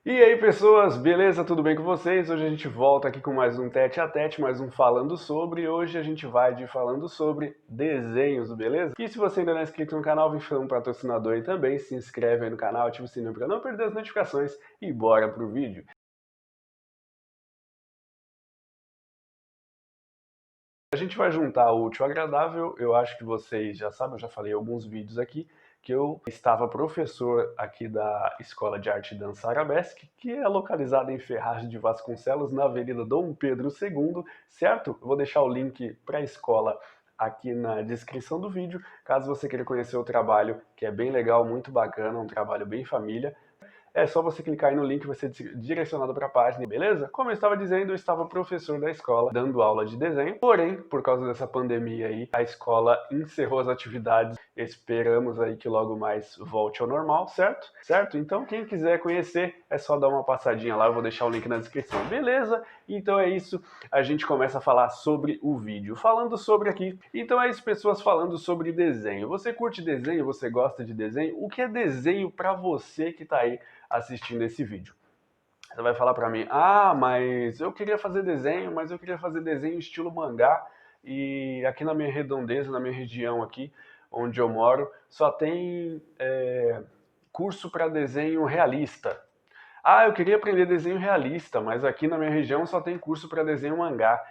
E aí, pessoas, beleza? Tudo bem com vocês? Hoje a gente volta aqui com mais um tete a tete, mais um falando sobre. Hoje a gente vai de falando sobre desenhos, beleza? E se você ainda não é inscrito no canal, vem ser um patrocinador aí também, se inscreve aí no canal, ativa o sininho para não perder as notificações e bora pro vídeo. A gente vai juntar o útil ao agradável. Eu acho que vocês já sabem, eu já falei em alguns vídeos aqui, que eu estava professor aqui da Escola de Arte e Dança Arabesque, que é localizada em Ferraz de Vasconcelos, na Avenida Dom Pedro II, certo? Eu vou deixar o link para a escola aqui na descrição do vídeo, caso você queira conhecer o trabalho, que é bem legal, muito bacana, um trabalho bem família. É só você clicar aí no link, vai ser direcionado para a página, beleza? Como eu estava dizendo, eu estava professor da escola, dando aula de desenho. Porém, por causa dessa pandemia aí, a escola encerrou as atividades. Esperamos aí que logo mais volte ao normal, certo? Certo? Então, quem quiser conhecer, é só dar uma passadinha lá, eu vou deixar o link na descrição, beleza? Então é isso, a gente começa a falar sobre o vídeo. Falando sobre aqui, então é isso, pessoas falando sobre desenho. Você curte desenho? Você gosta de desenho? O que é desenho para você que tá aí assistindo esse vídeo? Você vai falar para mim, mas eu queria fazer desenho, mas eu queria fazer desenho estilo mangá, e aqui na minha redondeza, na minha região aqui, onde eu moro, só tem curso para desenho realista. Eu queria aprender desenho realista, mas aqui na minha região só tem curso para desenho mangá.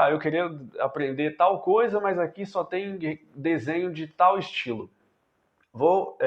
Eu queria aprender tal coisa, mas aqui só tem desenho de tal estilo. Vou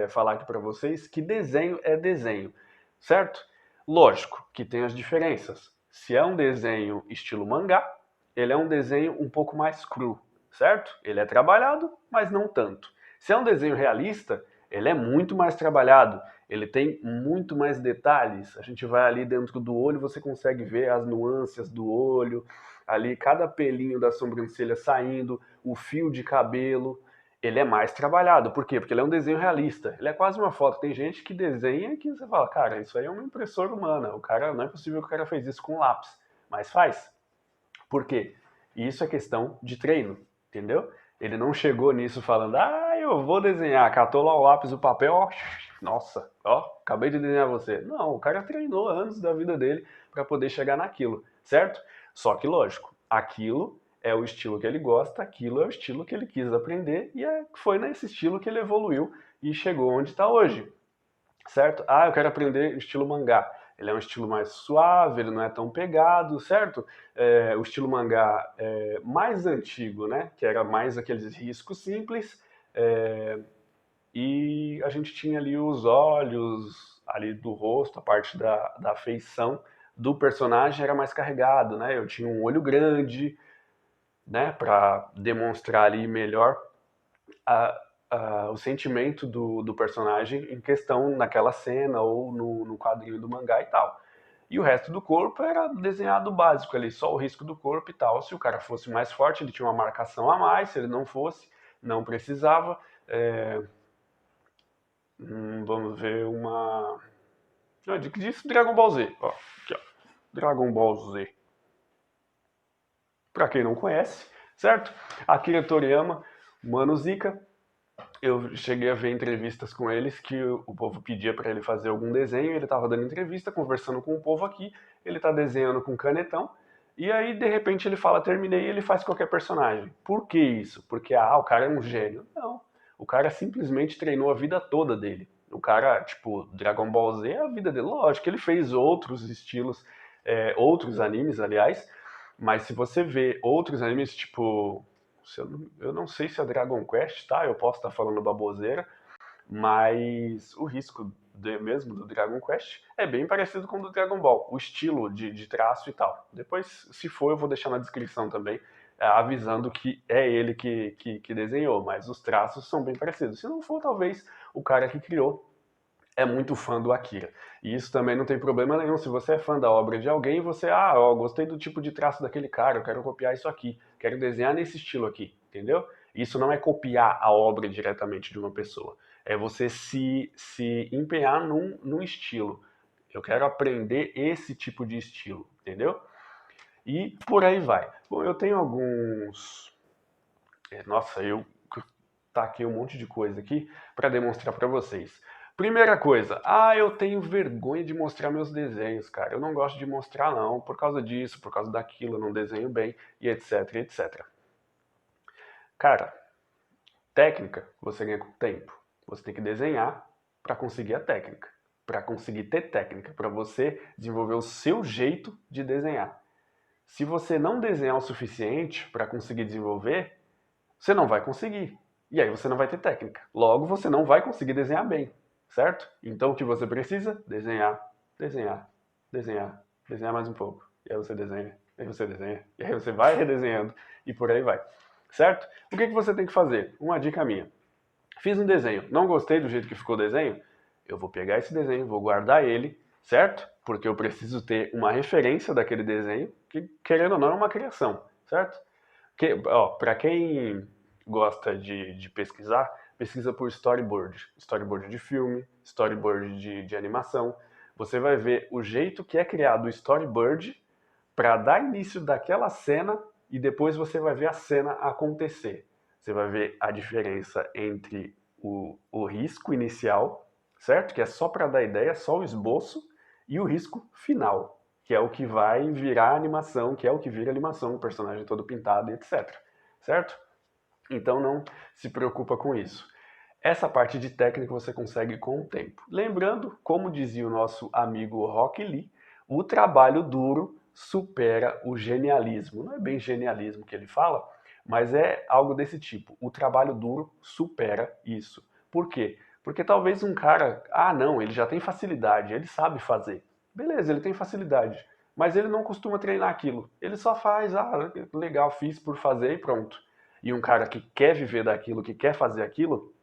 falar aqui para vocês que desenho é desenho, certo? Lógico que tem as diferenças. Se é um desenho estilo mangá, ele é um desenho um pouco mais cru, certo? Ele é trabalhado, mas não tanto. Se é um desenho realista, ele é muito mais trabalhado, ele tem muito mais detalhes. A gente vai ali dentro do olho, você consegue ver as nuances do olho, ali cada pelinho da sobrancelha saindo, o fio de cabelo, ele é mais trabalhado. Por quê? Porque ele é um desenho realista. Ele é quase uma foto. Tem gente que desenha que você fala, cara, isso aí é uma impressora humana. O cara, não é possível que o cara fez isso com lápis. Mas faz. Por quê? Isso é questão de treino, entendeu? Ele não chegou nisso falando, eu vou desenhar, catou lá o lápis, o papel, ó, nossa, ó, acabei de desenhar você. Não, o cara treinou anos da vida dele para poder chegar naquilo, certo? Só que, lógico, aquilo é o estilo que ele gosta, aquilo é o estilo que ele quis aprender e foi nesse estilo que ele evoluiu e chegou onde está hoje, certo? Eu quero aprender estilo mangá. Ele é um estilo mais suave, ele não é tão pegado, certo? O estilo mangá mais antigo, né? Que era mais aqueles riscos simples. E a gente tinha ali os olhos ali do rosto, a parte da feição do personagem era mais carregado, né? Eu tinha um olho grande, né? Para demonstrar ali melhor a, o sentimento do personagem em questão naquela cena ou no quadrinho do mangá e tal. E o resto do corpo era desenhado básico ali, só o risco do corpo e tal. Se o cara fosse mais forte, ele tinha uma marcação a mais, se ele não fosse, não precisava. Vamos ver uma. Disso Dragon Ball Z. Ó, aqui, ó. Dragon Ball Z. Pra quem não conhece, certo? Akira Toriyama, Mano Zika, eu cheguei a ver entrevistas com eles que o povo pedia para ele fazer algum desenho, ele estava dando entrevista, conversando com o povo aqui, ele está desenhando com canetão, e aí de repente ele fala, terminei, e ele faz qualquer personagem. Por que isso? Porque, o cara é um gênio. Não, o cara simplesmente treinou a vida toda dele. O cara, tipo, Dragon Ball Z é a vida dele. Lógico que ele fez outros estilos, outros animes, aliás, mas se você vê outros animes, tipo, eu não sei se é Dragon Quest, tá? Eu posso estar falando baboseira, mas o risco mesmo do Dragon Quest é bem parecido com o do Dragon Ball, o estilo de traço e tal. Depois, se for, eu vou deixar na descrição também, avisando que é ele que desenhou, mas os traços são bem parecidos. Se não for, talvez o cara que criou é muito fã do Akira. E isso também não tem problema nenhum. Se você é fã da obra de alguém, você, gostei do tipo de traço daquele cara, eu quero copiar isso aqui, quero desenhar nesse estilo aqui, entendeu? Isso não é copiar a obra diretamente de uma pessoa. É você se empenhar num estilo. Eu quero aprender esse tipo de estilo, entendeu? E por aí vai. Bom, eu tenho alguns. Nossa, eu taquei um monte de coisa aqui para demonstrar para vocês. Primeira coisa, eu tenho vergonha de mostrar meus desenhos, cara. Eu não gosto de mostrar não, por causa disso, por causa daquilo, eu não desenho bem, e etc, etc. Cara, técnica você ganha com tempo. Você tem que desenhar para conseguir a técnica, para conseguir ter técnica, para você desenvolver o seu jeito de desenhar. Se você não desenhar o suficiente para conseguir desenvolver, você não vai conseguir. E aí você não vai ter técnica. Logo, você não vai conseguir desenhar bem, certo? Então o que você precisa? Desenhar, desenhar, desenhar, desenhar mais um pouco. E aí você desenha, e aí você desenha, e aí você vai redesenhando e por aí vai. Certo? O que você tem que fazer? Uma dica minha. Fiz um desenho, não gostei do jeito que ficou o desenho, eu vou pegar esse desenho, vou guardar ele, certo? Porque eu preciso ter uma referência daquele desenho, que querendo ou não é uma criação, certo? Para quem gosta de pesquisar, pesquisa por storyboard. Storyboard de filme, storyboard de animação. Você vai ver o jeito que é criado o storyboard para dar início daquela cena e depois você vai ver a cena acontecer. Você vai ver a diferença entre o risco inicial, certo? Que é só para dar ideia, só o esboço, e o risco final, que é o que vai virar animação, que é o que vira animação, o personagem todo pintado e etc. Certo? Então não se preocupa com isso. Essa parte de técnica você consegue com o tempo. Lembrando, como dizia o nosso amigo Rock Lee, o trabalho duro supera o genialismo. Não é bem genialismo que ele fala, mas é algo desse tipo. O trabalho duro supera isso. Por quê? Porque talvez um cara, não, ele já tem facilidade, ele sabe fazer. Beleza, ele tem facilidade, mas ele não costuma treinar aquilo. Ele só faz, legal, fiz por fazer e pronto. E um cara que quer viver daquilo, que quer fazer aquilo,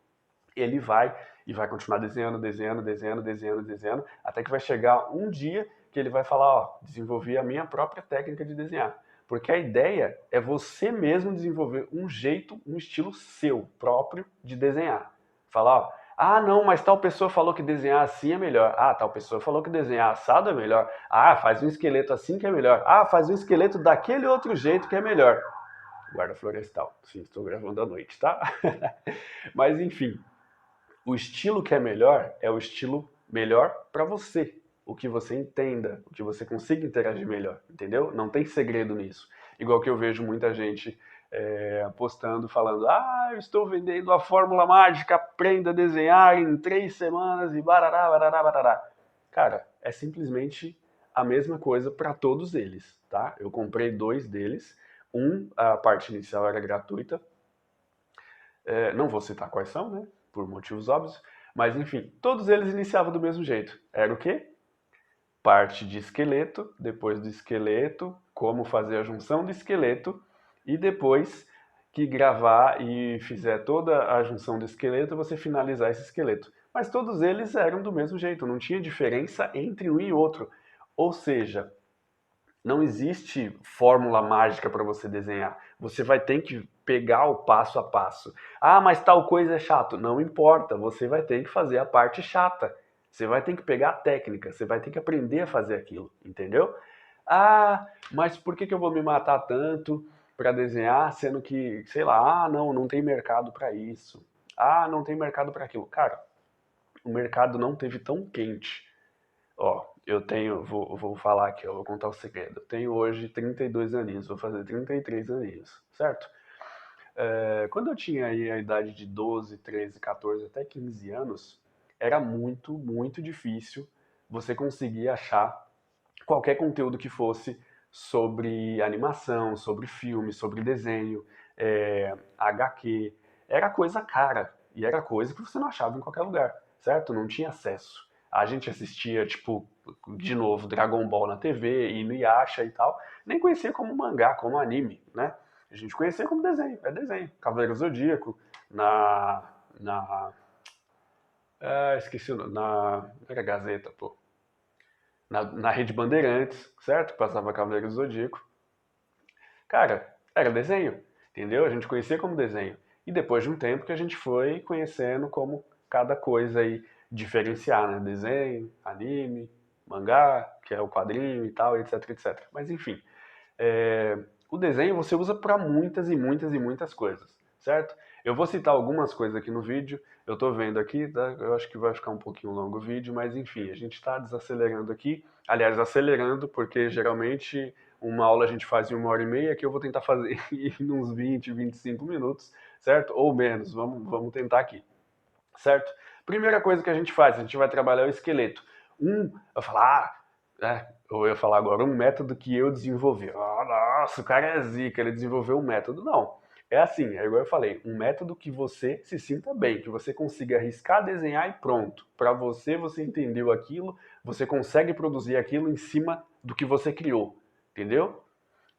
ele vai e vai continuar desenhando, desenhando, desenhando, desenhando, desenhando, até que vai chegar um dia que ele vai falar, desenvolvi a minha própria técnica de desenhar. Porque a ideia é você mesmo desenvolver um jeito, um estilo seu próprio de desenhar. Falar, não, mas tal pessoa falou que desenhar assim é melhor. Tal pessoa falou que desenhar assado é melhor. Faz um esqueleto assim que é melhor. Faz um esqueleto daquele outro jeito que é melhor. Guarda florestal. Sim, estou gravando à noite, tá? Mas enfim, o estilo que é melhor é o estilo melhor para você. O que você entenda, o que você consiga interagir melhor, entendeu? Não tem segredo nisso. Igual que eu vejo muita gente postando, falando: eu estou vendendo a fórmula mágica, aprenda a desenhar em 3 semanas e barará, barará, barará. Cara, é simplesmente a mesma coisa para todos eles, tá? Eu comprei 2 deles. A parte inicial era gratuita. Não vou citar quais são, né? Por motivos óbvios. Mas enfim, todos eles iniciavam do mesmo jeito. Era o quê? Parte de esqueleto, depois do esqueleto, como fazer a junção do esqueleto, e depois que gravar e fizer toda a junção do esqueleto, você finalizar esse esqueleto. Mas todos eles eram do mesmo jeito, não tinha diferença entre um e outro. Ou seja, não existe fórmula mágica para você desenhar. Você vai ter que pegar o passo a passo. Mas tal coisa é chato. Não importa, você vai ter que fazer a parte chata. Você vai ter que pegar a técnica, você vai ter que aprender a fazer aquilo, entendeu? Mas por que eu vou me matar tanto para desenhar, sendo que, sei lá, não tem mercado para isso. Não tem mercado para aquilo. Cara, o mercado não teve tão quente. Eu tenho, vou falar aqui, vou contar o segredo. Eu tenho hoje 32 aninhos, vou fazer 33 aninhos, certo? Quando eu tinha aí a idade de 12, 13, 14, até 15 anos, era muito, muito difícil você conseguir achar qualquer conteúdo que fosse sobre animação, sobre filme, sobre desenho, HQ. Era coisa cara, e era coisa que você não achava em qualquer lugar, certo? Não tinha acesso. A gente assistia, tipo, de novo, Dragon Ball na TV, Inuyasha e tal. Nem conhecia como mangá, como anime, né? A gente conhecia como desenho, é desenho. Cavaleiro Zodíaco, na. na esqueci o nome. Era Gazeta, pô. Na Rede Bandeirantes, certo? Passava Cavaleiro do Zodíaco. Cara, era desenho, entendeu? A gente conhecia como desenho. E depois de um tempo que a gente foi conhecendo como cada coisa aí diferenciar, né? Desenho, anime, mangá, que é o quadrinho e tal, etc, etc. Mas enfim, o desenho você usa para muitas e muitas e muitas coisas, certo? Eu vou citar algumas coisas aqui no vídeo, eu tô vendo aqui, tá? Eu acho que vai ficar um pouquinho longo o vídeo, mas enfim, a gente está desacelerando aqui, aliás, acelerando, porque geralmente uma aula a gente faz em 1h30, que eu vou tentar fazer em uns 20, 25 minutos, certo? Ou menos, vamos tentar aqui, certo? Primeira coisa que a gente faz, a gente vai trabalhar o esqueleto. Eu falar, eu ia falar agora, um método que eu desenvolvi. Nossa, o cara é zica, ele desenvolveu um método. Não, é assim, é igual eu falei, um método que você se sinta bem, que você consiga arriscar, desenhar e pronto. Para você, você entendeu aquilo, você consegue produzir aquilo em cima do que você criou, entendeu?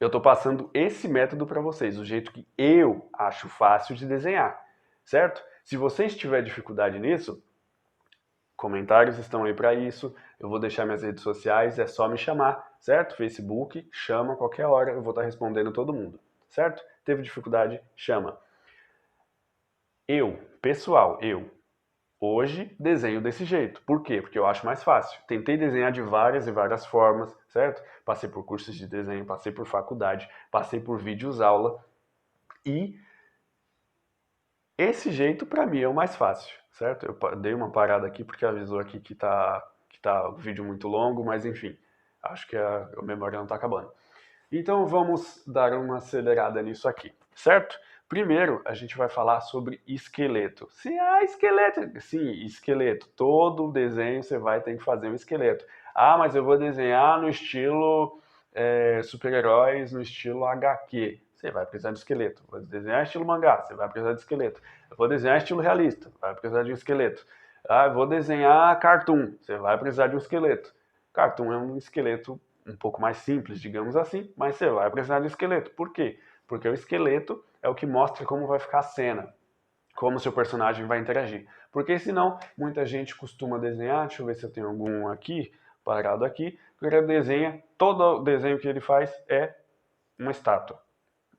Eu estou passando esse método para vocês, o jeito que eu acho fácil de desenhar, certo? Se vocês tiverem dificuldade nisso, comentários estão aí para isso. Eu vou deixar minhas redes sociais, é só me chamar, certo? Facebook, chama a qualquer hora, eu vou estar respondendo todo mundo, certo? Teve dificuldade, chama. Pessoal, hoje desenho desse jeito. Por quê? Porque eu acho mais fácil. Tentei desenhar de várias e várias formas, certo? Passei por cursos de desenho, passei por faculdade, passei por vídeos aula e esse jeito para mim é o mais fácil, certo? Eu dei uma parada aqui porque avisou aqui que tá o vídeo muito longo, mas enfim, acho que a memória não está acabando. Então vamos dar uma acelerada nisso aqui, certo? Primeiro a gente vai falar sobre esqueleto. Esqueleto, sim, esqueleto. Todo desenho você vai ter que fazer um esqueleto. Ah, mas eu vou desenhar no estilo super-heróis, no estilo HQ. Você vai precisar de esqueleto. Vou desenhar estilo mangá, você vai precisar de esqueleto. Eu vou desenhar estilo realista, vai precisar de um esqueleto. Ah, eu vou desenhar cartoon, você vai precisar de um esqueleto. Cartoon é um esqueleto um pouco mais simples, digamos assim, mas você vai precisar de um esqueleto. Por quê? Porque o esqueleto é o que mostra como vai ficar a cena, como o seu personagem vai interagir. Porque senão, muita gente costuma desenhar, deixa eu ver se eu tenho algum aqui, parado aqui, todo o desenho que ele faz é uma estátua.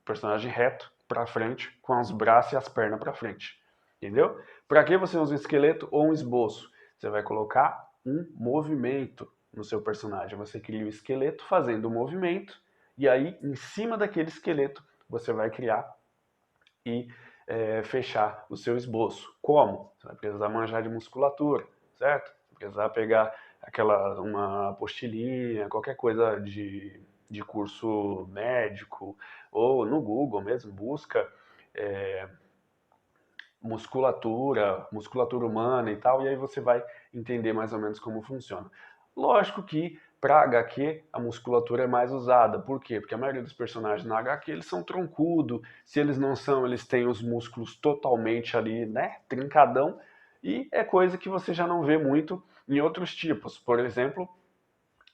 Personagem reto, para frente, com os braços e as pernas para frente. Entendeu? Para que você usa um esqueleto ou um esboço? Você vai colocar um movimento no seu personagem. Você cria o esqueleto fazendo o movimento, e aí, em cima daquele esqueleto, você vai criar e fechar o seu esboço. Como? Você vai precisar manjar de musculatura, certo? Vai precisar pegar uma apostilinha, qualquer coisa de curso médico, ou no Google mesmo, busca musculatura humana e tal, e aí você vai entender mais ou menos como funciona. Lógico que para HQ a musculatura é mais usada. Por quê? Porque a maioria dos personagens na HQ eles são troncudo. Se eles não são, eles têm os músculos totalmente ali, né, trincadão. E é coisa que você já não vê muito em outros tipos. Por exemplo,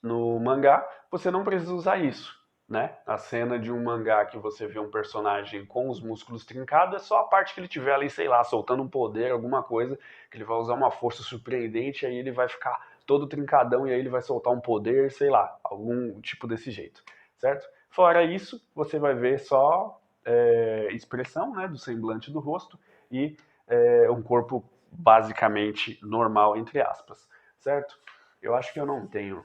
no mangá, você não precisa usar isso, né? A cena de um mangá que você vê um personagem com os músculos trincados é só a parte que ele tiver ali, sei lá, soltando um poder, alguma coisa, que ele vai usar uma força surpreendente, aí ele vai ficar todo trincadão e aí ele vai soltar um poder, sei lá, algum tipo desse jeito, certo? Fora isso, você vai ver só expressão, né, do semblante do rosto e um corpo basicamente normal, entre aspas, certo? Eu acho que eu não tenho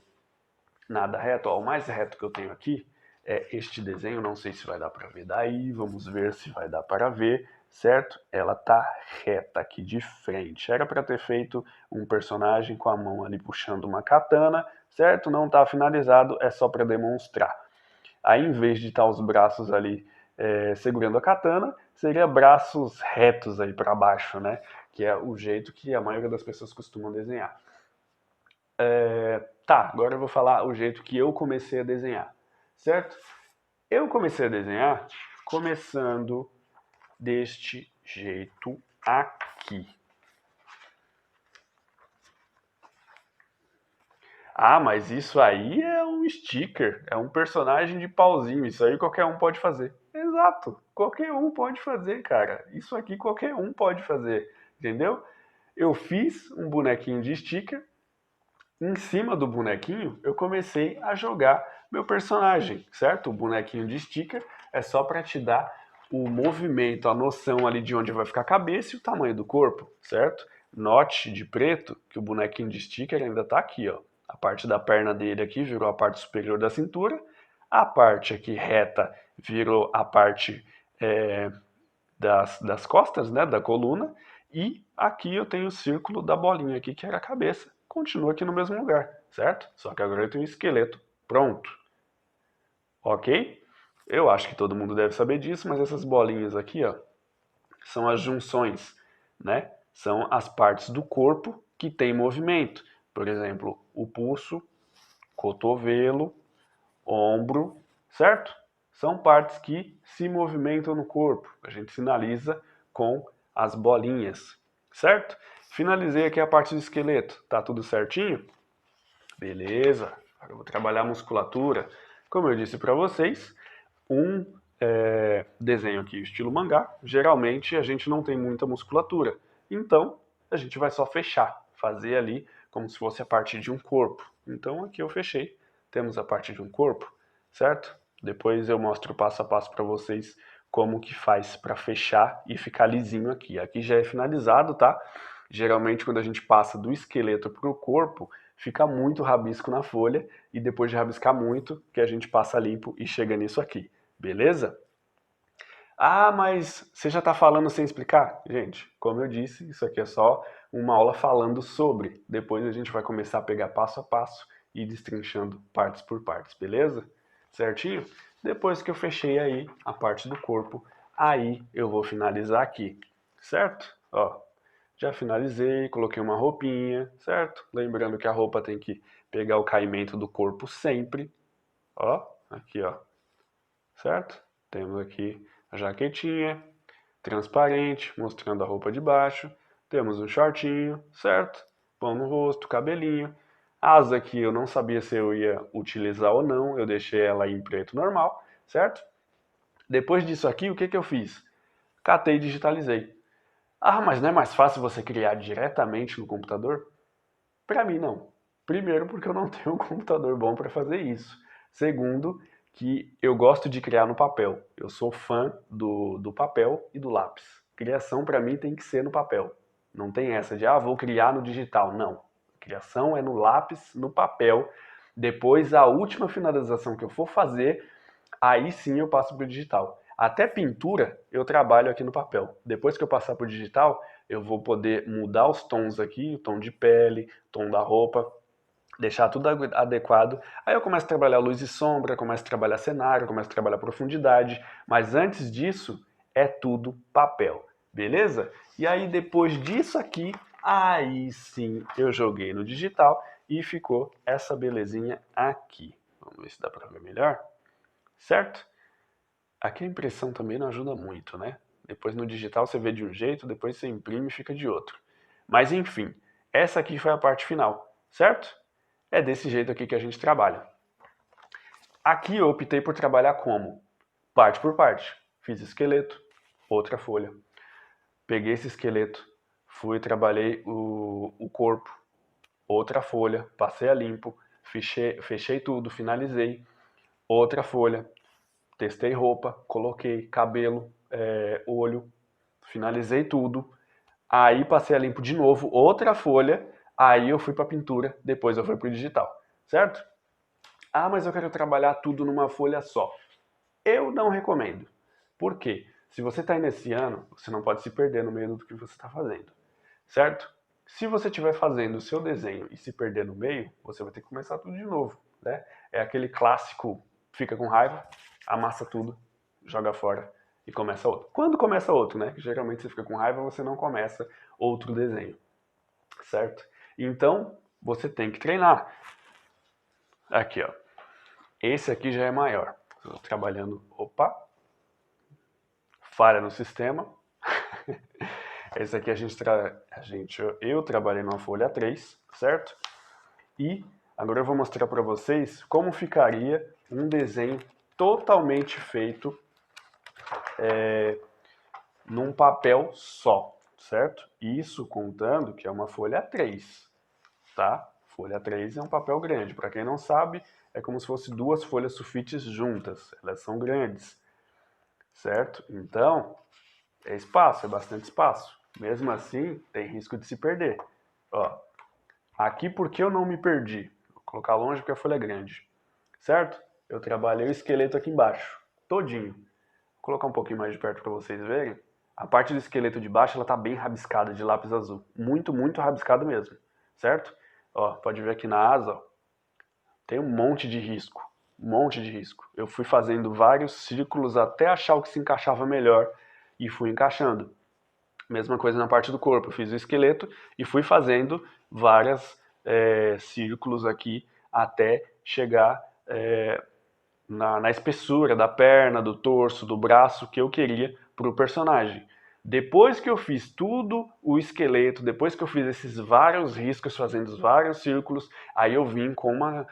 nada reto. Ó, o mais reto que eu tenho aqui é este desenho, não sei se vai dar para ver daí, vamos ver se vai dar para ver, certo? Ela tá reta aqui de frente. Era para ter feito um personagem com a mão ali puxando uma katana, certo? Não tá finalizado, é só para demonstrar. Aí, em vez de estar os braços ali segurando a katana, seria braços retos aí para baixo, né? Que é o jeito que a maioria das pessoas costumam desenhar. Tá, agora eu vou falar o jeito que eu comecei a desenhar, certo? Eu comecei a desenhar começando deste jeito aqui. Ah, mas isso aí é um sticker, é um personagem de pauzinho, isso aí qualquer um pode fazer. Exato, qualquer um pode fazer, cara. Isso aqui qualquer um pode fazer, entendeu? Eu fiz um bonequinho de sticker. Em cima do bonequinho, eu comecei a jogar meu personagem, certo? O bonequinho de sticker é só para te dar o movimento, a noção ali de onde vai ficar a cabeça e o tamanho do corpo, certo? Note de preto que o bonequinho de sticker ainda está aqui, ó. A parte da perna dele aqui virou a parte superior da cintura, a parte aqui reta virou a parte das costas, né, da coluna, e aqui eu tenho o círculo da bolinha aqui, que era a cabeça. Continua aqui no mesmo lugar, certo? Só que agora eu tenho o esqueleto pronto. Ok? Eu acho que todo mundo deve saber disso, mas essas bolinhas aqui, ó, são as junções, né? São as partes do corpo que tem movimento. Por exemplo, o pulso, cotovelo, ombro, certo? São partes que se movimentam no corpo. A gente sinaliza com as bolinhas, certo? Finalizei aqui a parte do esqueleto. Tá tudo certinho? Beleza. Agora eu vou trabalhar a musculatura. Como eu disse para vocês, um desenho aqui estilo mangá, geralmente a gente não tem muita musculatura. Então, a gente vai só fechar, fazer ali como se fosse a parte de um corpo. Então, aqui eu fechei. Temos a parte de um corpo, certo? Depois eu mostro passo a passo para vocês como que faz para fechar e ficar lisinho aqui. Aqui já é finalizado, tá? Geralmente quando a gente passa do esqueleto para o corpo, fica muito rabisco na folha e depois de rabiscar muito, que a gente passa limpo e chega nisso aqui. Beleza? Ah, mas você já está falando sem explicar? Gente, como eu disse, isso aqui é só uma aula falando sobre. Depois a gente vai começar a pegar passo a passo e ir destrinchando partes por partes, beleza? Certinho? Depois que eu fechei aí a parte do corpo, aí eu vou finalizar aqui, certo? Ó, já finalizei, coloquei uma roupinha, certo? Lembrando que a roupa tem que pegar o caimento do corpo sempre. Ó, aqui ó, certo? Temos aqui a jaquetinha, transparente, mostrando a roupa de baixo. Temos um shortinho, certo? Pão no rosto, cabelinho. A asa aqui eu não sabia se eu ia utilizar ou não, eu deixei ela em preto normal, certo? Depois disso aqui, o que eu fiz? Catei e digitalizei. Ah, mas não é mais fácil você criar diretamente no computador? Para mim, não. Primeiro, porque eu não tenho um computador bom para fazer isso. Segundo, que eu gosto de criar no papel. Eu sou fã do papel e do lápis. Criação, para mim, tem que ser no papel. Não tem essa de, vou criar no digital. Não. Criação é no lápis, no papel. Depois, a última finalização que eu for fazer, aí sim eu passo para o digital. Até pintura eu trabalho aqui no papel. Depois que eu passar para o digital, eu vou poder mudar os tons aqui, o tom de pele, tom da roupa, deixar tudo adequado. Aí eu começo a trabalhar luz e sombra, começo a trabalhar cenário, começo a trabalhar profundidade. Mas antes disso, é tudo papel, beleza? E aí depois disso aqui, aí sim eu joguei no digital e ficou essa belezinha aqui. Vamos ver se dá para ver melhor. Certo? Aqui a impressão também não ajuda muito, né? Depois no digital você vê de um jeito, depois você imprime e fica de outro. Mas enfim, essa aqui foi a parte final, certo? É desse jeito aqui que a gente trabalha. Aqui eu optei por trabalhar como? Parte por parte. Fiz esqueleto, outra folha. Peguei esse esqueleto, fui e trabalhei o corpo, outra folha, passei a limpo, fechei tudo, finalizei, outra folha, testei roupa, coloquei cabelo, olho, finalizei tudo. Aí passei a limpo de novo, outra folha. Aí eu fui para pintura, depois eu fui para o digital, certo? Ah, mas eu quero trabalhar tudo numa folha só. Eu não recomendo. Por quê? Se você está iniciando, você não pode se perder no meio do que você está fazendo, certo? Se você estiver fazendo o seu desenho e se perder no meio, você vai ter que começar tudo de novo, né? É aquele clássico, fica com raiva, amassa tudo, joga fora e começa outro. Quando começa outro, né? Geralmente você fica com raiva, você não começa outro desenho, certo? Então, você tem que treinar. Aqui, ó. Esse aqui já é maior. Estou trabalhando, falha no sistema. Esse aqui eu trabalhei numa folha 3, certo? E agora eu vou mostrar para vocês como ficaria um desenho totalmente feito num papel só, certo? Isso contando que é uma folha 3, tá? Folha 3 é um papel grande. Para quem não sabe, é como se fosse duas folhas sulfites juntas. Elas são grandes, certo? Então, é espaço, é bastante espaço. Mesmo assim, tem risco de se perder. Ó, aqui porque eu não me perdi. Vou colocar longe porque a folha é grande, certo? Eu trabalhei o esqueleto aqui embaixo, todinho. Vou colocar um pouquinho mais de perto para vocês verem. a parte do esqueleto de baixo ela tá bem rabiscada de lápis azul. Muito, muito rabiscada mesmo, certo? Ó, pode ver aqui na asa, ó, tem um monte de risco. Um monte de risco. Eu fui fazendo vários círculos até achar o que se encaixava melhor e fui encaixando. Mesma coisa na parte do corpo. Eu fiz o esqueleto e fui fazendo vários círculos aqui até chegar na espessura da perna, do torso, do braço que eu queria para o personagem. Depois que eu fiz tudo o esqueleto, depois que eu fiz esses vários riscos, fazendo vários círculos, aí eu vim com uma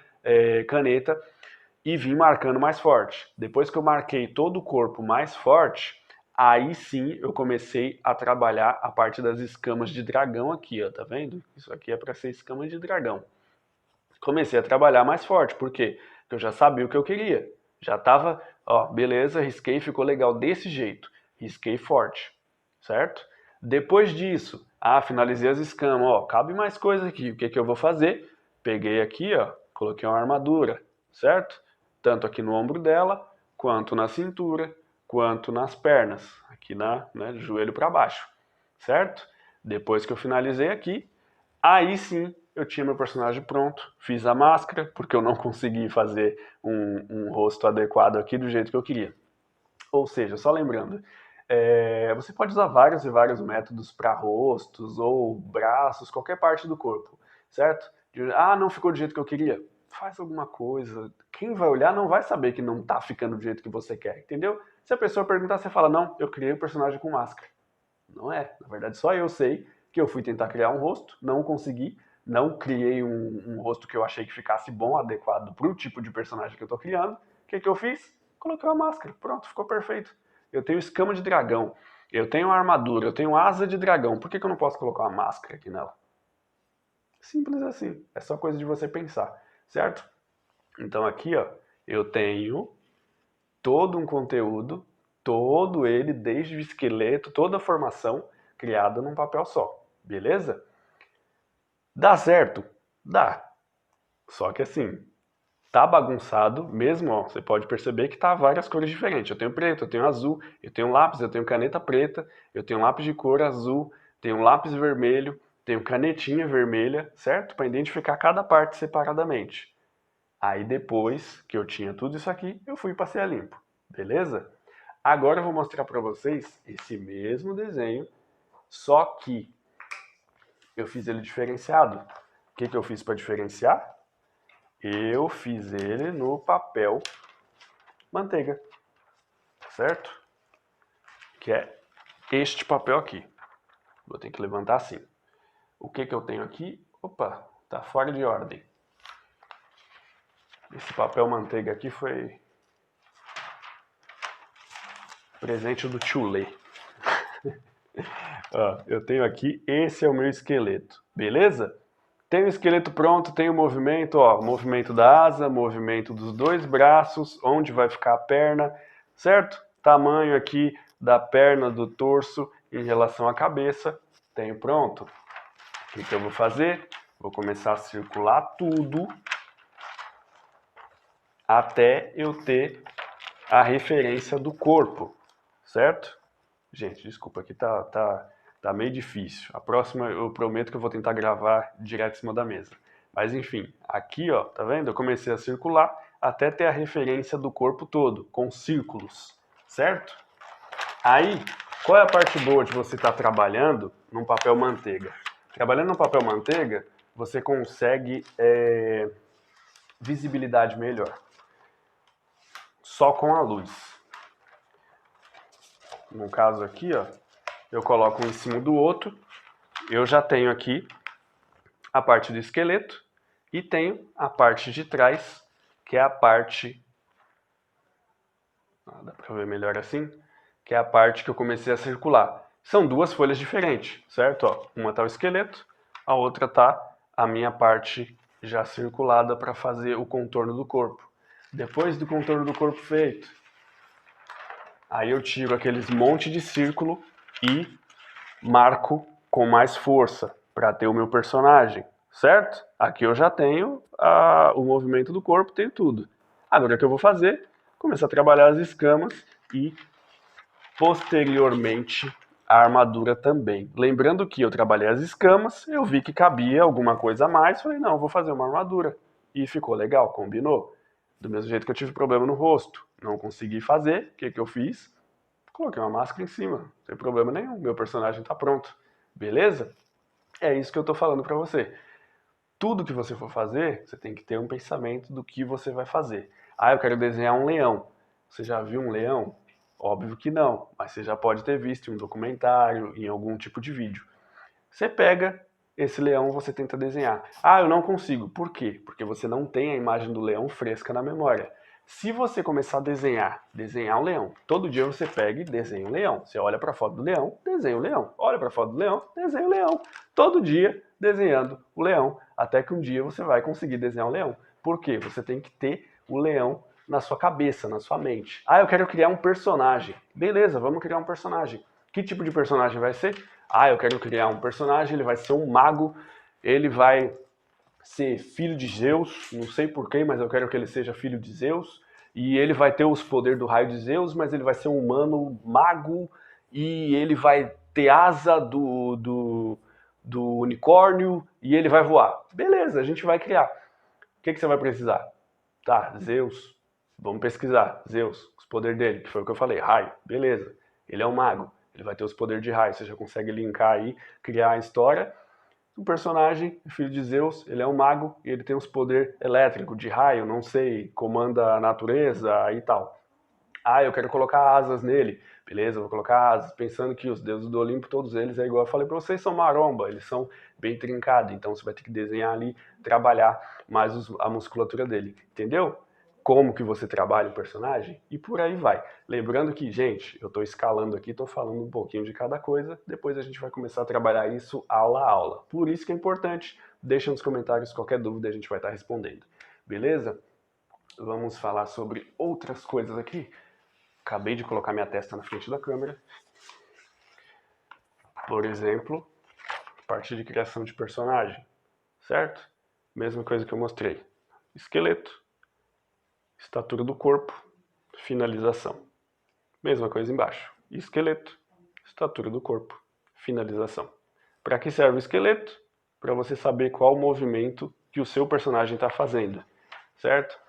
caneta e vim marcando mais forte. Depois que eu marquei todo o corpo mais forte, aí sim eu comecei a trabalhar a parte das escamas de dragão aqui, ó, tá vendo? Isso aqui é para ser escama de dragão. Comecei a trabalhar mais forte, por quê? Porque eu já sabia o que eu queria. Já tava, ó, beleza, risquei, ficou legal desse jeito. Risquei forte, certo? Depois disso, finalizei as escamas, ó, cabe mais coisa aqui. O que que eu vou fazer? Peguei aqui, ó, coloquei uma armadura, certo? Tanto aqui no ombro dela, quanto na cintura, quanto nas pernas, aqui do joelho para baixo, certo? Depois que eu finalizei aqui, aí sim eu tinha meu personagem pronto, fiz a máscara, porque eu não consegui fazer um rosto adequado aqui do jeito que eu queria. Ou seja, só lembrando, você pode usar vários e vários métodos para rostos ou braços, qualquer parte do corpo, certo? Não ficou do jeito que eu queria. Faz alguma coisa. Quem vai olhar não vai saber que não tá ficando do jeito que você quer, entendeu? Se a pessoa perguntar, você fala, não, eu criei um personagem com máscara. Não é. Na verdade, só eu sei que eu fui tentar criar um rosto, não consegui, não criei um rosto que eu achei que ficasse bom, adequado para o tipo de personagem que eu estou criando. O que eu fiz? Coloquei uma máscara. Pronto, ficou perfeito. Eu tenho escama de dragão, eu tenho armadura, eu tenho asa de dragão. Por que eu não posso colocar uma máscara aqui nela? Simples assim. É só coisa de você pensar, certo? Então aqui, ó, eu tenho todo um conteúdo, todo ele, desde o esqueleto, toda a formação, criada num papel só, beleza? Dá certo? Dá. Só que assim, tá bagunçado, mesmo, ó, você pode perceber que tá várias cores diferentes. Eu tenho preto, eu tenho azul, eu tenho lápis, eu tenho caneta preta, eu tenho lápis de cor azul, tenho lápis vermelho, tenho canetinha vermelha, certo? Para identificar cada parte separadamente. Aí depois que eu tinha tudo isso aqui, eu fui passear limpo, beleza? Agora eu vou mostrar para vocês esse mesmo desenho, só que eu fiz ele diferenciado. O que eu fiz para diferenciar? Eu fiz ele no papel manteiga, certo? Que é este papel aqui. Vou ter que levantar assim. O que eu tenho aqui? Opa, tá fora de ordem. Esse papel manteiga aqui foi presente do Tchulê. Eu tenho aqui, esse é o meu esqueleto, beleza? Tem o esqueleto pronto, tem o movimento, ó, movimento da asa, movimento dos dois braços, onde vai ficar a perna, certo? Tamanho aqui da perna, do torso em relação à cabeça, tenho pronto. O que eu vou fazer? Vou começar a circular tudo até eu ter a referência do corpo, certo? Gente, desculpa, aqui tá meio difícil. A próxima eu prometo que eu vou tentar gravar direto em cima da mesa. Mas enfim, aqui ó, tá vendo? Eu comecei a circular até ter a referência do corpo todo, com círculos, certo? Aí, qual é a parte boa de você estar trabalhando num papel manteiga? Trabalhando no papel manteiga, você consegue visibilidade melhor. Só com a luz. No caso aqui, ó, eu coloco um em cima do outro, eu já tenho aqui a parte do esqueleto e tenho a parte de trás, que é a parte, dá para ver melhor assim, que é a parte que eu comecei a circular. São duas folhas diferentes, certo? Ó, uma tá o esqueleto, a outra tá a minha parte já circulada para fazer o contorno do corpo. Depois do contorno do corpo feito, aí eu tiro aqueles monte de círculo e marco com mais força para ter o meu personagem, certo? Aqui eu já tenho o movimento do corpo, tenho tudo. Agora o que eu vou fazer? Começar a trabalhar as escamas e posteriormente a armadura também. Lembrando que eu trabalhei as escamas, eu vi que cabia alguma coisa a mais, falei, não, vou fazer uma armadura. E ficou legal, combinou. Do mesmo jeito que eu tive problema no rosto, não consegui fazer, o que eu fiz? Coloquei uma máscara em cima, não tem problema nenhum, meu personagem tá pronto. Beleza? É isso que eu tô falando pra você. Tudo que você for fazer, você tem que ter um pensamento do que você vai fazer. Ah, eu quero desenhar um leão. Você já viu um leão? Óbvio que não, mas você já pode ter visto em um documentário, em algum tipo de vídeo. Você pega esse leão, você tenta desenhar. Ah, eu não consigo. Por quê? Porque você não tem a imagem do leão fresca na memória. Se você começar a desenhar um leão, todo dia você pega e desenha um leão. Você olha para a foto do leão, desenha o leão. Olha para a foto do leão, desenha o leão. Todo dia desenhando o leão, até que um dia você vai conseguir desenhar um leão. Por quê? Você tem que ter o leão na sua cabeça, na sua mente. Ah, eu quero criar um personagem. Beleza, vamos criar um personagem. Que tipo de personagem vai ser? Ah, eu quero criar um personagem, ele vai ser um mago, ele vai ser filho de Zeus, não sei porquê, mas eu quero que ele seja filho de Zeus, e ele vai ter os poderes do raio de Zeus, mas ele vai ser um humano mago, e ele vai ter asa do unicórnio, e ele vai voar. Beleza, a gente vai criar. O que você vai precisar? Tá, Zeus. Vamos pesquisar. Zeus, os poderes dele, que foi o que eu falei. Raio, beleza. Ele é um mago. Ele vai ter os poderes de raio. Você já consegue linkar aí, criar a história. O personagem, filho de Zeus, ele é um mago e ele tem os poderes elétricos, de raio, não sei, comanda a natureza e tal. Ah, eu quero colocar asas nele. Beleza, vou colocar asas, pensando que os deuses do Olimpo, todos eles, é igual eu falei pra vocês, são maromba, eles são bem trincados, então você vai ter que desenhar ali, trabalhar mais a musculatura dele, entendeu? Como que você trabalha o personagem e por aí vai. Lembrando que, gente, eu tô escalando aqui, tô falando um pouquinho de cada coisa, depois a gente vai começar a trabalhar isso aula a aula. Por isso que é importante, deixa nos comentários qualquer dúvida, a gente vai estar respondendo. Beleza? Vamos falar sobre outras coisas aqui. Acabei de colocar minha testa na frente da câmera. Por exemplo, parte de criação de personagem, certo? Mesma coisa que eu mostrei. Esqueleto, estatura do corpo, finalização. Mesma coisa embaixo. Esqueleto, estatura do corpo, finalização. Para que serve o esqueleto? Para você saber qual o movimento que o seu personagem está fazendo, certo?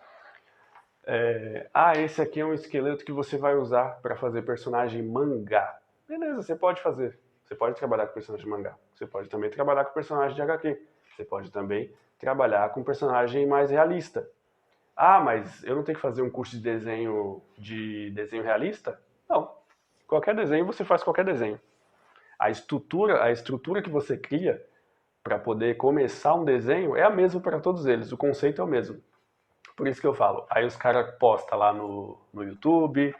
Esse aqui é um esqueleto que você vai usar para fazer personagem mangá. Beleza, você pode fazer. Você pode trabalhar com personagem mangá. Você pode também trabalhar com personagem de HQ. Você pode também trabalhar com personagem mais realista. Ah, mas eu não tenho que fazer um curso de desenho realista? Não. Qualquer desenho você faz qualquer desenho. A estrutura que você cria para poder começar um desenho é a mesma para todos eles. O conceito é o mesmo. Por isso que eu falo. Aí os caras postam lá no YouTube,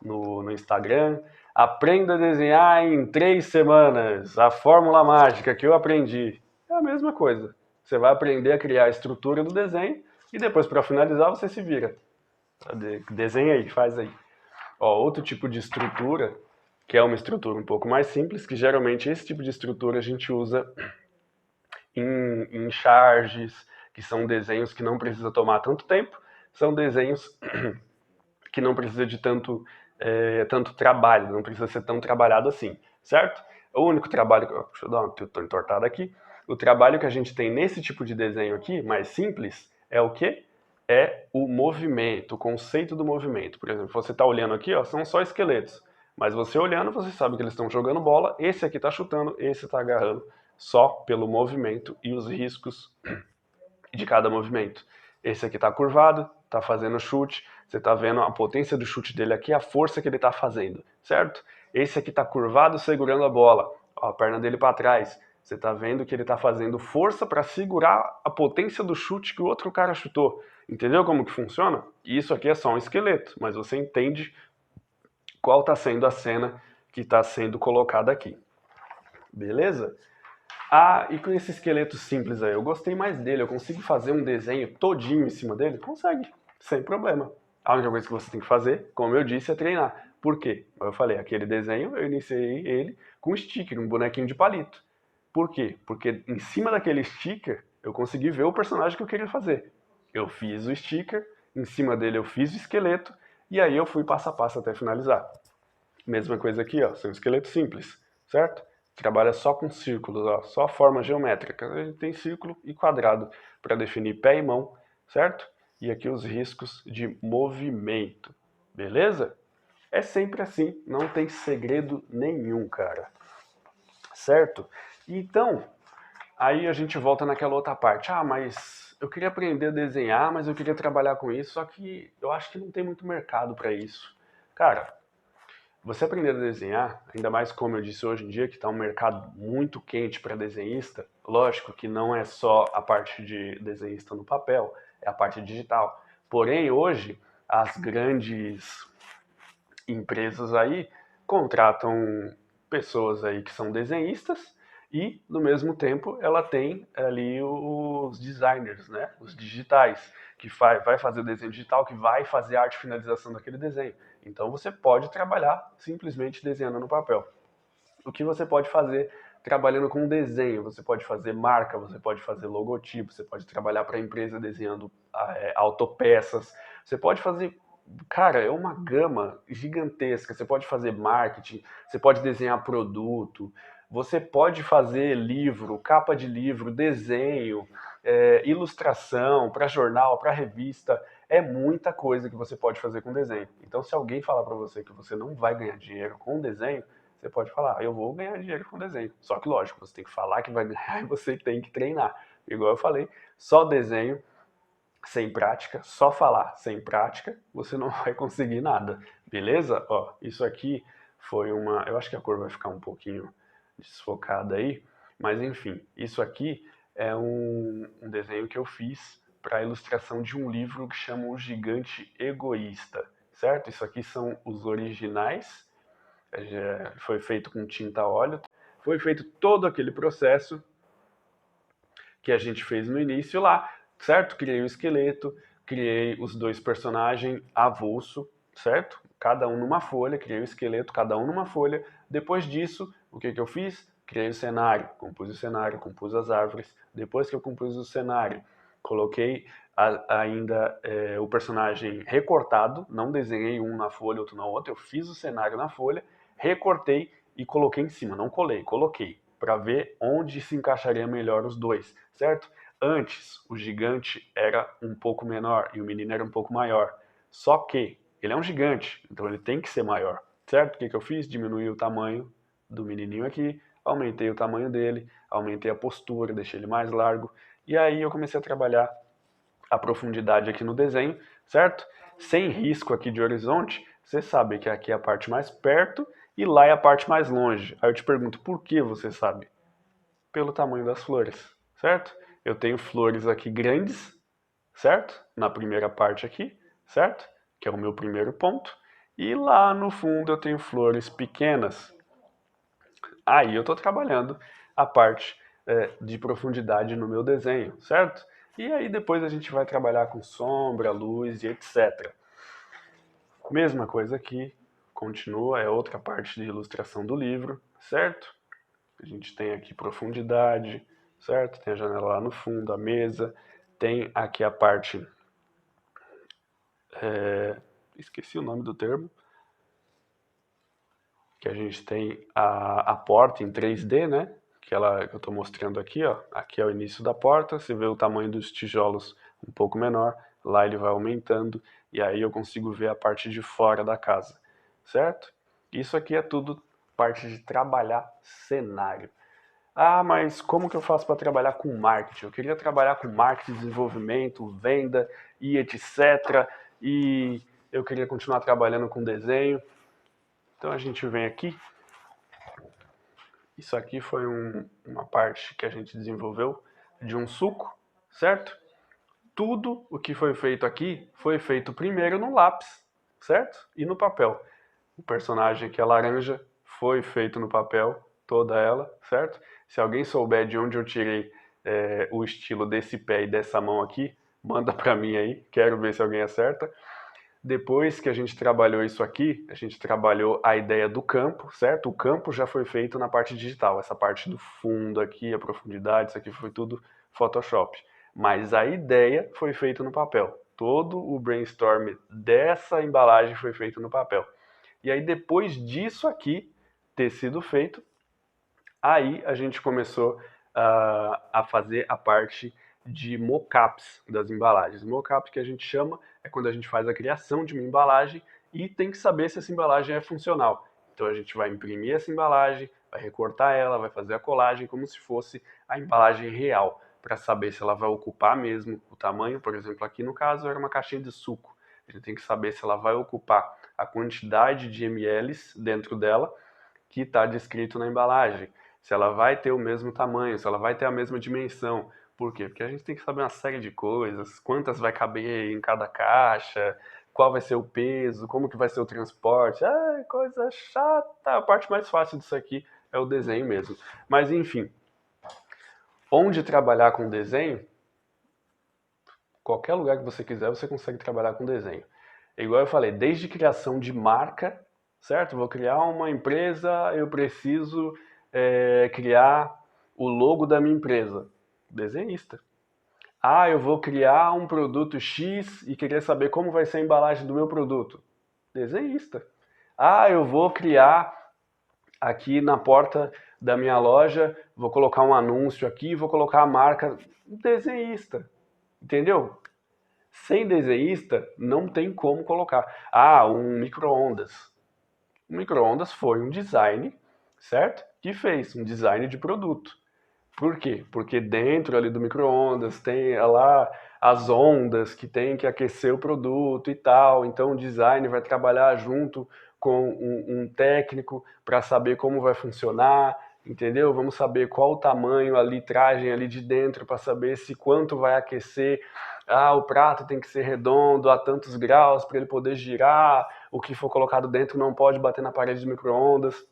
no Instagram. Aprenda a desenhar em 3 semanas. A fórmula mágica que eu aprendi. É a mesma coisa. Você vai aprender a criar a estrutura do desenho e depois, para finalizar, você se vira. Desenha aí, faz aí. Ó, outro tipo de estrutura, que é uma estrutura um pouco mais simples, que geralmente esse tipo de estrutura a gente usa em charges, que são desenhos que não precisa tomar tanto tempo, são desenhos que não precisa de tanto trabalho, não precisa ser tão trabalhado assim, certo? O único trabalho, deixa eu dar uma entortada aqui, o trabalho que a gente tem nesse tipo de desenho aqui, mais simples, é o quê? É o movimento, o conceito do movimento. Por exemplo, você está olhando aqui, ó, são só esqueletos, mas você olhando, você sabe que eles estão jogando bola, esse aqui está chutando, esse está agarrando, só pelo movimento e os riscos de cada movimento. Esse aqui está curvado, está fazendo chute, você está vendo a potência do chute dele aqui, a força que ele está fazendo, certo? Esse aqui está curvado segurando a bola, ó, a perna dele para trás. Você está vendo que ele está fazendo força para segurar a potência do chute que o outro cara chutou. Entendeu como que funciona? Isso aqui é só um esqueleto, mas você entende qual está sendo a cena que está sendo colocada aqui. Beleza? Ah, e com esse esqueleto simples aí, eu gostei mais dele, eu consigo fazer um desenho todinho em cima dele? Consegue, sem problema. A única coisa que você tem que fazer, como eu disse, é treinar. Por quê? Eu falei, aquele desenho, eu iniciei ele com sticker, um bonequinho de palito. Por quê? Porque em cima daquele sticker, eu consegui ver o personagem que eu queria fazer. Eu fiz o sticker, em cima dele eu fiz o esqueleto, e aí eu fui passo a passo até finalizar. Mesma coisa aqui, ó, são um esqueleto simples. certo? Trabalha só com círculos, ó, só formas geométricas. A gente tem círculo e quadrado para definir pé e mão, certo? E aqui os riscos de movimento, beleza? É sempre assim, não tem segredo nenhum, cara. Certo? Então, aí a gente volta naquela outra parte. Ah, mas eu queria aprender a desenhar, mas eu queria trabalhar com isso, só que eu acho que não tem muito mercado para isso. Cara, você aprender a desenhar, ainda mais como eu disse hoje em dia, que está um mercado muito quente para desenhista, lógico que não é só a parte de desenhista no papel, é a parte digital. Porém, hoje, as grandes empresas aí contratam pessoas aí que são desenhistas e, no mesmo tempo, ela tem ali os designers, né? Os digitais, que vai fazer o desenho digital, que vai fazer a arte finalização daquele desenho. Então você pode trabalhar simplesmente desenhando no papel. O que você pode fazer trabalhando com desenho? Você pode fazer marca, você pode fazer logotipo, você pode trabalhar para a empresa desenhando autopeças, você pode fazer. Cara, é uma gama gigantesca. Você pode fazer marketing, você pode desenhar produto, você pode fazer livro, capa de livro, desenho, ilustração para jornal, para revista. É muita coisa que você pode fazer com desenho. Então, se alguém falar para você que você não vai ganhar dinheiro com desenho, você pode falar, eu vou ganhar dinheiro com desenho. Só que, lógico, você tem que falar que vai ganhar e você tem que treinar. Igual eu falei, só desenho sem prática, só falar sem prática, você não vai conseguir nada, beleza? Ó, isso aqui foi uma. Eu acho que a cor vai ficar um pouquinho desfocada aí, mas enfim, isso aqui é um desenho que eu fiz para a ilustração de um livro que chama O Gigante Egoísta, certo? Isso aqui são os originais, foi feito com tinta a óleo, foi feito todo aquele processo que a gente fez no início lá, certo? Criei o esqueleto, criei os dois personagens avulso, certo? Cada um numa folha, criei o esqueleto, cada um numa folha. Depois disso, o que eu fiz? Criei o cenário, compus as árvores. Depois que eu compus o cenário, coloquei ainda o personagem recortado, não desenhei um na folha, outro na outra, eu fiz o cenário na folha, recortei e coloquei em cima, não colei, coloquei, para ver onde se encaixaria melhor os dois, certo? Antes, o gigante era um pouco menor e o menino era um pouco maior. Só que ele é um gigante, então ele tem que ser maior, certo? O que eu fiz? Diminuí o tamanho do menininho aqui, aumentei o tamanho dele, aumentei a postura, deixei ele mais largo. E aí eu comecei a trabalhar a profundidade aqui no desenho, certo? Sem risco aqui de horizonte, você sabe que aqui é a parte mais perto e lá é a parte mais longe. Aí eu te pergunto, por que você sabe? Pelo tamanho das flores, certo? Eu tenho flores aqui grandes, certo? Na primeira parte aqui, certo? Que é o meu primeiro ponto. E lá no fundo eu tenho flores pequenas. Aí eu estou trabalhando a parte de profundidade no meu desenho, certo? E aí depois a gente vai trabalhar com sombra, luz e etc. Mesma coisa aqui, continua, é outra parte de ilustração do livro, certo? A gente tem aqui profundidade, certo? Tem a janela lá no fundo, a mesa, tem aqui a parte, esqueci o nome do termo, que a gente tem a porta em 3D, né? Que eu estou mostrando aqui, ó. Aqui é o início da porta, você vê o tamanho dos tijolos um pouco menor, lá ele vai aumentando, e aí eu consigo ver a parte de fora da casa, certo? Isso aqui é tudo parte de trabalhar cenário. Ah, mas como que eu faço para trabalhar com marketing? Eu queria trabalhar com marketing, desenvolvimento, venda e etc. E eu queria continuar trabalhando com desenho. Então a gente vem aqui. Isso aqui foi uma parte que a gente desenvolveu de um suco, certo? Tudo o que foi feito aqui foi feito primeiro no lápis, certo? E no papel. O personagem que é laranja foi feito no papel, toda ela, certo? Se alguém souber de onde eu tirei o estilo desse pé e dessa mão aqui, manda pra mim aí, quero ver se alguém acerta. Depois que a gente trabalhou isso aqui, a gente trabalhou a ideia do campo, certo? O campo já foi feito na parte digital, essa parte do fundo aqui, a profundidade, isso aqui foi tudo Photoshop. Mas a ideia foi feita no papel. Todo o brainstorm dessa embalagem foi feito no papel. E aí depois disso aqui ter sido feito, Aí a gente começou a fazer a parte de mockups das embalagens. Mockup que a gente chama é quando a gente faz a criação de uma embalagem e tem que saber se essa embalagem é funcional. Então a gente vai imprimir essa embalagem, vai recortar ela, vai fazer a colagem como se fosse a embalagem real, para saber se ela vai ocupar mesmo o tamanho. Por exemplo, aqui no caso era uma caixinha de suco. A gente tem que saber se ela vai ocupar a quantidade de ml dentro dela que está descrito na embalagem, se ela vai ter o mesmo tamanho, se ela vai ter a mesma dimensão. Por quê? Porque a gente tem que saber uma série de coisas, quantas vai caber em cada caixa, qual vai ser o peso, como que vai ser o transporte. Coisa chata. A parte mais fácil disso aqui é o desenho mesmo. Mas enfim, onde trabalhar com desenho, qualquer lugar que você quiser, você consegue trabalhar com desenho. Igual eu falei, desde criação de marca, certo? Vou criar uma empresa, eu preciso criar o logo da minha empresa. Desenhista. Eu vou criar um produto X e querer saber como vai ser a embalagem do meu produto. Desenhista. Eu vou criar aqui na porta da minha loja, vou colocar um anúncio aqui, vou colocar a marca. Desenhista. Entendeu? Sem desenhista, não tem como colocar. Um micro-ondas. O micro-ondas foi um design, certo? Que fez um design de produto. Por quê? Porque dentro ali do micro-ondas tem lá as ondas que tem que aquecer o produto e tal. Então o design vai trabalhar junto com um técnico para saber como vai funcionar, entendeu? Vamos saber qual o tamanho, a litragem ali de dentro para saber se quanto vai aquecer. O prato tem que ser redondo a tantos graus para ele poder girar. O que for colocado dentro não pode bater na parede do micro-ondas.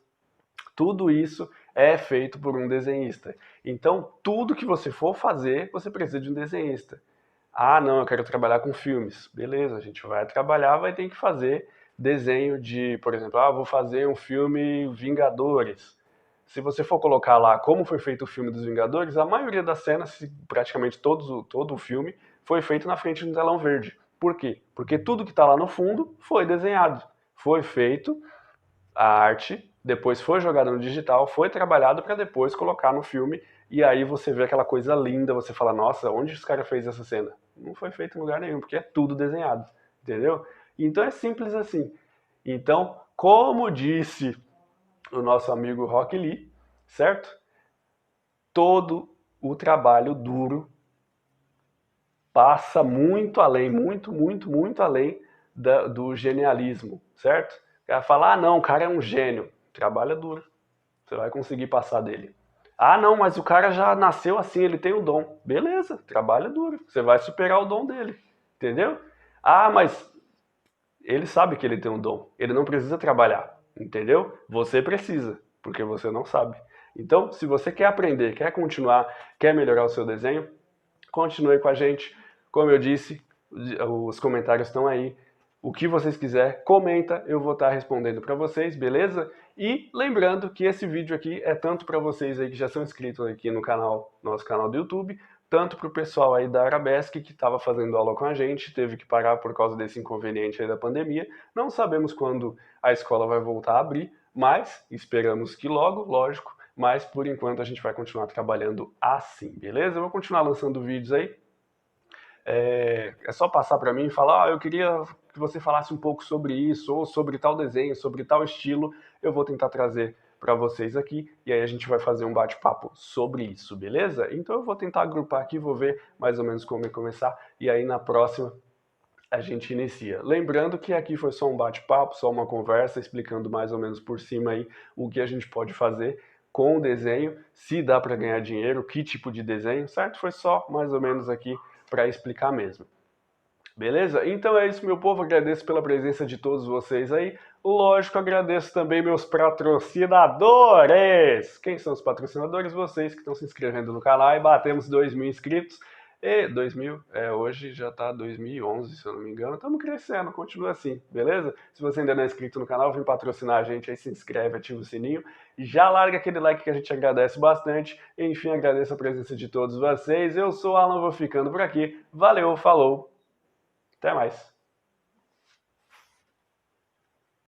Tudo isso é feito por um desenhista. Então, tudo que você for fazer, você precisa de um desenhista. Não, eu quero trabalhar com filmes. Beleza, a gente vai trabalhar, vai ter que fazer desenho de, por exemplo, vou fazer um filme Vingadores. Se você for colocar lá como foi feito o filme dos Vingadores, a maioria das cenas, praticamente todo o filme, foi feito na frente de um telão verde. Por quê? Porque tudo que está lá no fundo foi desenhado. Foi feito a arte, depois foi jogada no digital, foi trabalhado para depois colocar no filme, e aí você vê aquela coisa linda, você fala, nossa, onde esse cara fez essa cena? Não foi feito em lugar nenhum, porque é tudo desenhado, entendeu? Então é simples assim. Então, como disse o nosso amigo Rock Lee, certo? Todo o trabalho duro passa muito além, muito além do genialismo, certo? O cara fala, não, o cara é um gênio. Trabalha duro. Você vai conseguir passar dele. Não, mas o cara já nasceu assim, ele tem o dom. Beleza, trabalha duro. Você vai superar o dom dele. Entendeu? Mas ele sabe que ele tem um dom. Ele não precisa trabalhar. Entendeu? Você precisa, porque você não sabe. Então, se você quer aprender, quer continuar, quer melhorar o seu desenho, continue com a gente. Como eu disse, os comentários estão aí. O que vocês quiserem, comenta, eu vou estar respondendo para vocês, beleza? E lembrando que esse vídeo aqui é tanto para vocês aí que já são inscritos aqui no canal, nosso canal do YouTube, tanto para o pessoal aí da Arabesque que estava fazendo aula com a gente, teve que parar por causa desse inconveniente aí da pandemia. Não sabemos quando a escola vai voltar a abrir, mas esperamos que logo, lógico. Mas por enquanto a gente vai continuar trabalhando assim, beleza? Eu vou continuar lançando vídeos aí. É só passar para mim e falar, eu queria que você falasse um pouco sobre isso, ou sobre tal desenho, sobre tal estilo, eu vou tentar trazer para vocês aqui, e aí a gente vai fazer um bate-papo sobre isso, beleza? Então eu vou tentar agrupar aqui, vou ver mais ou menos como começar, e aí na próxima a gente inicia. Lembrando que aqui foi só um bate-papo, só uma conversa, explicando mais ou menos por cima aí o que a gente pode fazer com o desenho, se dá para ganhar dinheiro, que tipo de desenho, certo? Foi só mais ou menos aqui para explicar mesmo. Beleza? Então é isso, meu povo. Agradeço pela presença de todos vocês aí. Lógico, agradeço também meus patrocinadores. Quem são os patrocinadores? Vocês que estão se inscrevendo no canal e batemos 2.000 inscritos. E 2.000, hoje já tá 2011, se eu não me engano. Estamos crescendo, continua assim, beleza? Se você ainda não é inscrito no canal, vem patrocinar a gente aí, se inscreve, ativa o sininho. Já larga aquele like que a gente agradece bastante. Enfim, agradeço a presença de todos vocês. Eu sou o Alan, vou ficando por aqui. Valeu, falou, até mais.